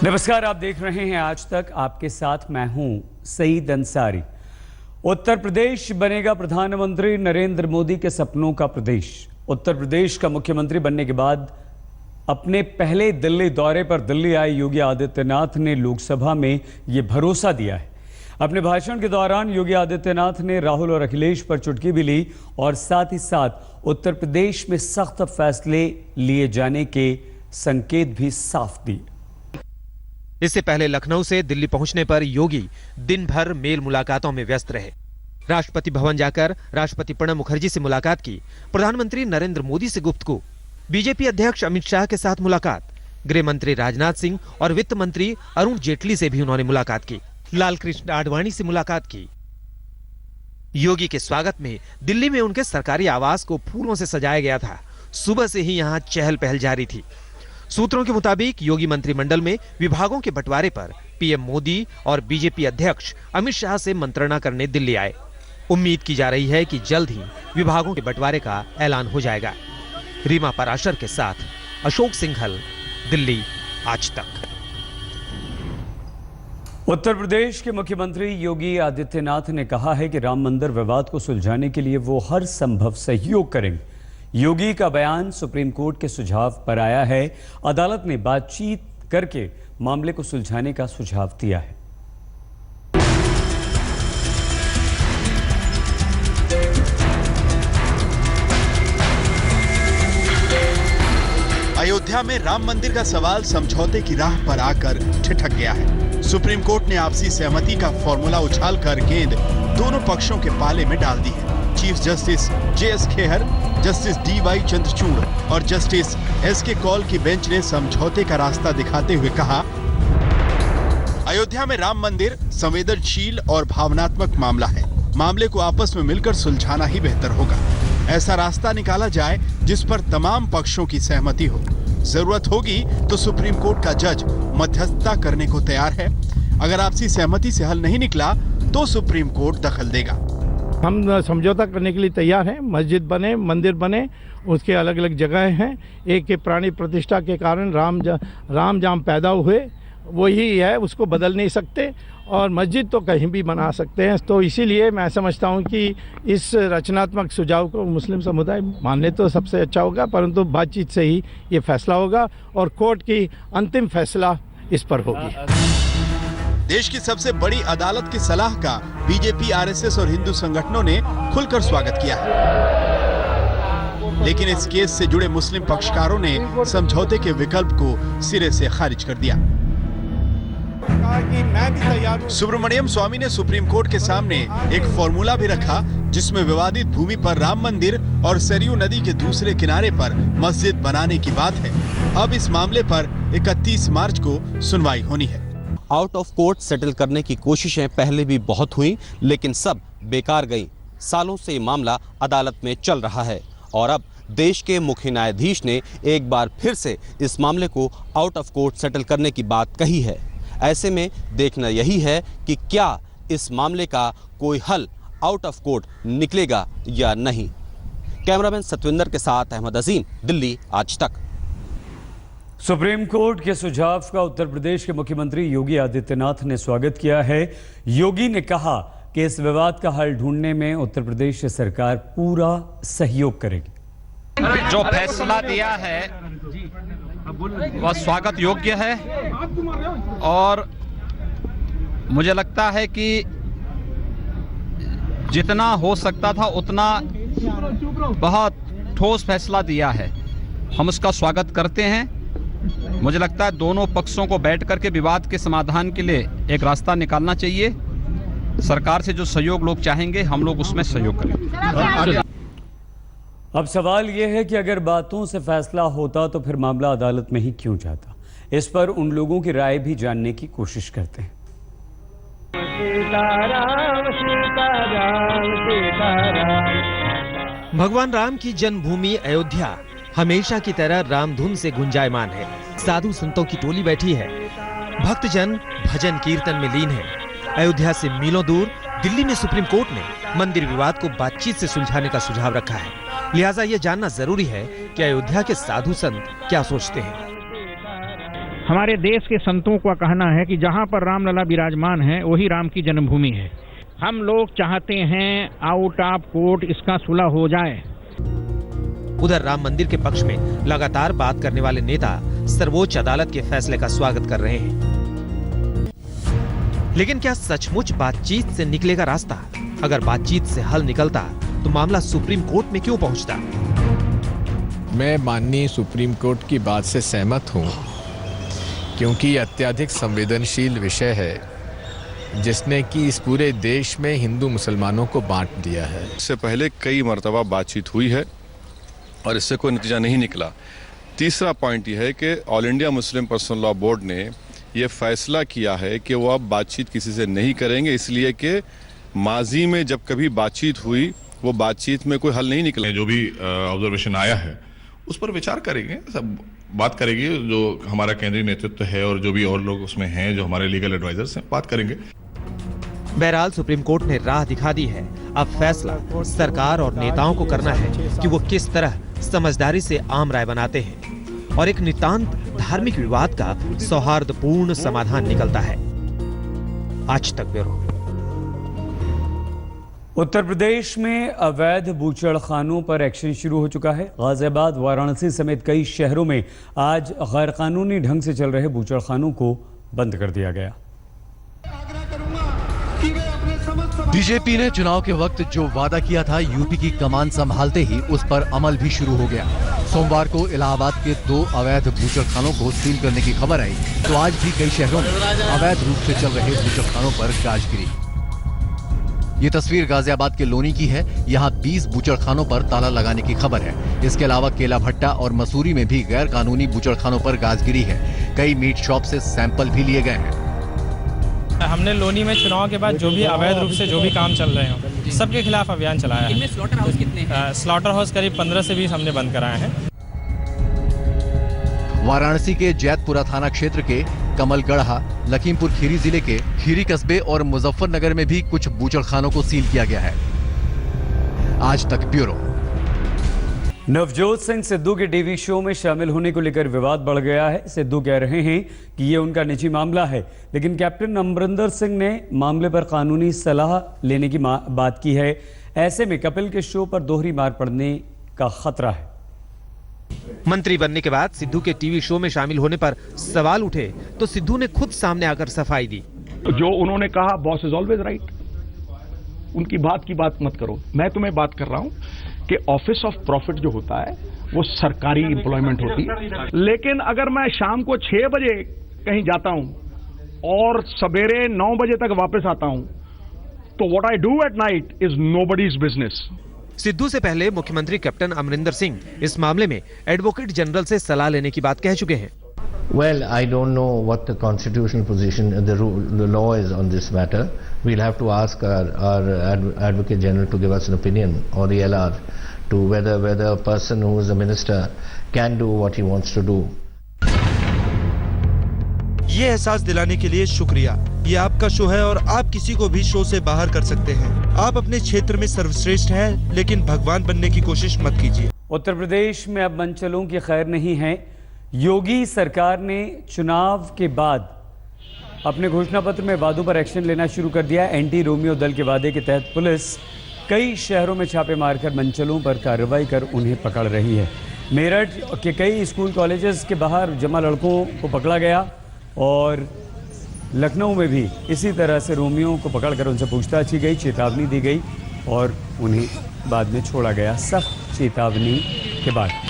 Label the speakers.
Speaker 1: नमस्कार, आप देख रहे हैं आज तक। आपके साथ मैं हूं सईद अंसारी। उत्तर प्रदेश बनेगा प्रधानमंत्री नरेंद्र मोदी के सपनों का प्रदेश। उत्तर प्रदेश का मुख्यमंत्री बनने के बाद अपने पहले दिल्ली दौरे पर दिल्ली आए योगी आदित्यनाथ ने लोकसभा में ये भरोसा दिया है। अपने भाषण के दौरान योगी आदित्यनाथ ने राहुल और अखिलेश पर चुटकी भी ली और साथ ही साथ उत्तर प्रदेश में सख्त फैसले लिए जाने के संकेत भी साफ दिए।
Speaker 2: इससे पहले लखनऊ से दिल्ली पहुंचने पर योगी दिन भर मेल मुलाकातों में व्यस्त रहे। राष्ट्रपति भवन जाकर राष्ट्रपति प्रणब मुखर्जी से मुलाकात की, प्रधानमंत्री नरेंद्र मोदी से गुफ्तगू, बीजेपी अध्यक्ष अमित शाह के साथ मुलाकात, गृह मंत्री राजनाथ सिंह और वित्त मंत्री अरुण जेटली से भी उन्होंने मुलाकात की, लालकृष्ण आडवाणी से मुलाकात की। योगी के स्वागत में दिल्ली में उनके सरकारी आवास को फूलों से सजाया गया था। सुबह से ही यहां चहल पहल जारी थी। सूत्रों के मुताबिक योगी मंत्रिमंडल में विभागों के बंटवारे पर पीएम मोदी और बीजेपी अध्यक्ष अमित शाह से मंत्रणा करने दिल्ली आए। उम्मीद की जा रही है कि जल्द ही विभागों के बंटवारे का ऐलान हो जाएगा। रीमा पराशर के साथ अशोक सिंघल, दिल्ली आज तक।
Speaker 1: उत्तर प्रदेश के मुख्यमंत्री योगी आदित्यनाथ ने कहा है कि राम मंदिर विवाद को सुलझाने के लिए वो हर संभव सहयोग करेंगे। योगी का बयान सुप्रीम कोर्ट के सुझाव पर आया है। अदालत ने बातचीत करके मामले को सुलझाने का सुझाव दिया है।
Speaker 3: अयोध्या में राम मंदिर का सवाल समझौते की राह पर आकर ठिठक गया है। सुप्रीम कोर्ट ने आपसी सहमति का फॉर्मूला उछालकर गेंद दोनों पक्षों के पाले में डाल दी है। Chief justice JS Khehar, justice DY Chandrachud और जस्टिस एसके कौल की बेंच ने समझौते का रास्ता दिखाते हुए कहा, अयोध्या में राम मंदिर संवेदनशील और भावनात्मक मामला है। मामले को आपस में मिलकर सुलझाना ही बेहतर होगा। ऐसा रास्ता निकाला जाए जिस पर तमाम पक्षों की सहमति हो। जरूरत होगी तो सुप्रीम कोर्ट का जज मध्यस्थता करने को तैयार है। अगर आपसी सहमति से हल नहीं निकला तो सुप्रीम कोर्ट दखल देगा।
Speaker 4: हम समझौता करने के लिए तैयार हैं। मस्जिद बने, मंदिर बने, उसके अलग अलग जगह हैं। एक के प्राणी प्रतिष्ठा के कारण राम जहाँ पैदा हुए वही है, उसको बदल नहीं सकते और मस्जिद तो कहीं भी बना सकते हैं। तो इसीलिए मैं समझता हूँ कि इस रचनात्मक सुझाव को मुस्लिम समुदाय मान ले तो सबसे अच्छा होगा, परंतु बातचीत से ही ये फैसला होगा और कोर्ट की अंतिम फैसला इस पर होगी।
Speaker 3: देश की सबसे बड़ी अदालत की सलाह का बीजेपी, आरएसएस और हिंदू संगठनों ने खुलकर स्वागत किया है। लेकिन इस केस से जुड़े मुस्लिम पक्षकारों ने समझौते के विकल्प को सिरे से खारिज कर दिया। सुब्रमण्यम स्वामी ने सुप्रीम कोर्ट के सामने एक फॉर्मूला भी रखा जिसमें विवादित भूमि पर राम मंदिर और सरयू नदी के दूसरे किनारे पर मस्जिद बनाने की बात है। अब इस मामले पर 31 मार्च को सुनवाई होनी है।
Speaker 5: आउट ऑफ कोर्ट सेटल करने की कोशिशें पहले भी बहुत हुई, लेकिन सब बेकार गईं। सालों से ये मामला अदालत में चल रहा है और अब देश के मुख्य न्यायाधीश ने एक बार फिर से इस मामले को आउट ऑफ कोर्ट सेटल करने की बात कही है। ऐसे में देखना यही है कि क्या इस मामले का कोई हल आउट ऑफ कोर्ट निकलेगा या नहीं। कैमरामैन सतविंदर के साथ अहमद अजीम, दिल्ली आज तक।
Speaker 1: सुप्रीम कोर्ट के सुझाव का उत्तर प्रदेश के मुख्यमंत्री योगी आदित्यनाथ ने स्वागत किया है। योगी ने कहा कि इस विवाद का हल ढूंढने में उत्तर प्रदेश सरकार पूरा सहयोग करेगी।
Speaker 6: जो फैसला दिया है वह स्वागत योग्य है और मुझे लगता है कि जितना हो सकता था उतना बहुत ठोस फैसला दिया है। हम उसका स्वागत करते हैं। मुझे लगता है दोनों पक्षों को बैठ करके विवाद के समाधान के लिए एक रास्ता निकालना चाहिए। सरकार से जो सहयोग लोग चाहेंगे हम लोग उसमें सहयोग करेंगे।
Speaker 1: अब सवाल यह है कि अगर बातों से फैसला होता तो फिर मामला अदालत में ही क्यों जाता। इस पर उन लोगों की राय भी जानने की कोशिश करते हैं।
Speaker 2: भगवान राम की जन्मभूमि अयोध्या हमेशा की तरह रामधुन से गुंजायमान है। साधु संतों की टोली बैठी है। भक्तजन भजन कीर्तन में लीन है। अयोध्या से मीलों दूर दिल्ली में सुप्रीम कोर्ट ने मंदिर विवाद को बातचीत से सुलझाने का सुझाव रखा है। लिहाजा यह जानना जरूरी है कि अयोध्या के साधु संत क्या सोचते हैं।
Speaker 7: हमारे देश के संतों का कहना है कि जहां पर रामलला विराजमान है वही राम की जन्मभूमि है। हम लोग चाहते हैं आउट ऑफ कोर्ट इसका सुलह हो जाए।
Speaker 2: उधर राम मंदिर के पक्ष में लगातार बात करने वाले नेता सर्वोच्च अदालत के फैसले का स्वागत कर रहे हैं। लेकिन क्या सचमुच बातचीत से निकलेगा रास्ता? अगर बातचीत से हल निकलता तो मामला सुप्रीम कोर्ट में क्यों पहुंचता?
Speaker 8: मैं माननीय सुप्रीम कोर्ट की बात से सहमत हूं, क्योंकि अत्यधिक संवेदनशील विषय है जिसने कि इस पूरे देश में हिंदू मुसलमानों को बांट दिया है।
Speaker 9: इससे पहले कई मर्तबा बातचीत हुई है और इससे कोई नतीजा नहीं निकला। तीसरा पॉइंट यह है कि all India Muslim personal law board ने यह फैसला किया है कि वो अब बातचीत किसी से नहीं करेंगे, इसलिए कि माजी में जब कभी बातचीत हुई वो बातचीत में कोई हल नहीं निकला।
Speaker 10: जो भी ऑब्जर्वेशन आया है उस पर विचार करेंगे, सब बात करेंगे। जो हमारा केंद्रीय नेतृत्व है और जो भी और लोग उसमें हैं, जो हमारे लीगल एडवाइजर्स हैं, बात करेंगे।
Speaker 2: बहरहाल सुप्रीम कोर्ट ने राह दिखा दी है। अब फैसला सरकार और नेताओं को करना है कि वो किस तरह समझदारी से आम राय बनाते हैं और एक नितांत धार्मिक विवाद का सौहार्दपूर्ण समाधान निकलता है। आज तक ब्यूरो।
Speaker 1: उत्तर प्रदेश में अवैध बूचड़खानों पर एक्शन शुरू हो चुका है। गाजियाबाद, वाराणसी समेत कई शहरों में आज गैरकानूनी ढंग से चल रहे बूचड़खानों को बंद कर दिया गया।
Speaker 11: बीजेपी ने चुनाव के वक्त जो वादा किया था, यूपी की कमान संभालते ही उस पर अमल भी शुरू हो गया। सोमवार को इलाहाबाद के 2 अवैध बूचड़खानों को सील करने की खबर आई तो आज भी कई शहरों में अवैध रूप से चल रहे बूचड़खानों पर गाज गिरी। ये तस्वीर गाजियाबाद के लोनी की है। यहाँ 20 बूचड़खानों पर ताला लगाने की खबर है। इसके अलावा केला भट्टा और मसूरी में भी गैर कानूनी बूचड़खानों पर गाजगिरी है। कई मीट शॉप से सैंपल भी लिए गए हैं।
Speaker 12: हमने लोनी में चुनाव के बाद जो भी अवैध रूप से जो भी काम चल रहे हैं सबके खिलाफ अभियान चलाया है।
Speaker 13: स्लॉटर हाउस कितने हैं?
Speaker 12: स्लॉटर हाउस करीब 15 से 20 हमने बंद कराए हैं।
Speaker 11: वाराणसी के जैतपुरा थाना क्षेत्र के कमलगढ़ा, लखीमपुर खीरी जिले के खीरी कस्बे और मुजफ्फरनगर में भी कुछ बूचड़खानों को सील किया गया है। आज तक ब्यूरो।
Speaker 1: नवजोत सिंह सिद्धू के टीवी शो में शामिल होने को लेकर विवाद बढ़ गया है। सिद्धू कह रहे हैं कि ये उनका निजी मामला है, लेकिन कैप्टन अमरिंदर सिंह ने मामले पर कानूनी सलाह लेने की बात की है। ऐसे में कपिल के शो पर दोहरी मार पड़ने का खतरा है।
Speaker 2: मंत्री बनने के बाद सिद्धू के टीवी शो में शामिल होने पर सवाल उठे तो सिद्धू ने खुद सामने आकर सफाई दी।
Speaker 14: जो उन्होंने कहा, बॉस इज ऑलवेज राइट, उनकी बात की बात मत करो। मैं तुम्हें बात कर रहा हूं कि ऑफिस ऑफ प्रॉफिट जो होता है वो सरकारी एम्प्लॉयमेंट होती है। लेकिन अगर मैं शाम को 6 बजे कहीं जाता हूं और सवेरे 9 बजे तक वापस आता हूं, तो what I do at night is nobody's business.
Speaker 2: Sidhu से पहले मुख्यमंत्री कैप्टन अमरिंदर सिंह इस मामले में एडवोकेट जनरल से सलाह लेने की बात कह चुके हैं।
Speaker 15: Well, I don't know what the constitutional position, the law is on this matter. We'll have to ask our Advocate General to give us an opinion, or the LR, to whether a person who is a minister can do what he wants to do.
Speaker 16: ये एहसास दिलाने के लिए शुक्रिया। ये आपका show है और आप किसी को भी शो से बाहर कर सकते हैं। आप अपने क्षेत्र में सर्वश्रेष्ठ हैं, लेकिन भगवान बनने की कोशिश मत कीजिए।
Speaker 1: उत्तर प्रदेश में अब मनचलों की खैर नहीं है। योगी सरकार ने चुनाव के बाद अपने घोषणा पत्र में वादों पर एक्शन लेना शुरू कर दिया। एंटी रोमियो दल के वादे के तहत पुलिस कई शहरों में छापे मारकर मनचलों पर कार्रवाई कर उन्हें पकड़ रही है। मेरठ के कई स्कूल कॉलेजेस के बाहर जमा लड़कों को पकड़ा गया और लखनऊ में भी इसी तरह से रोमियो को पकड़कर उनसे पूछताछ की गई, चेतावनी दी गई और उन्हें बाद में छोड़ा गया, सख्त चेतावनी के बाद।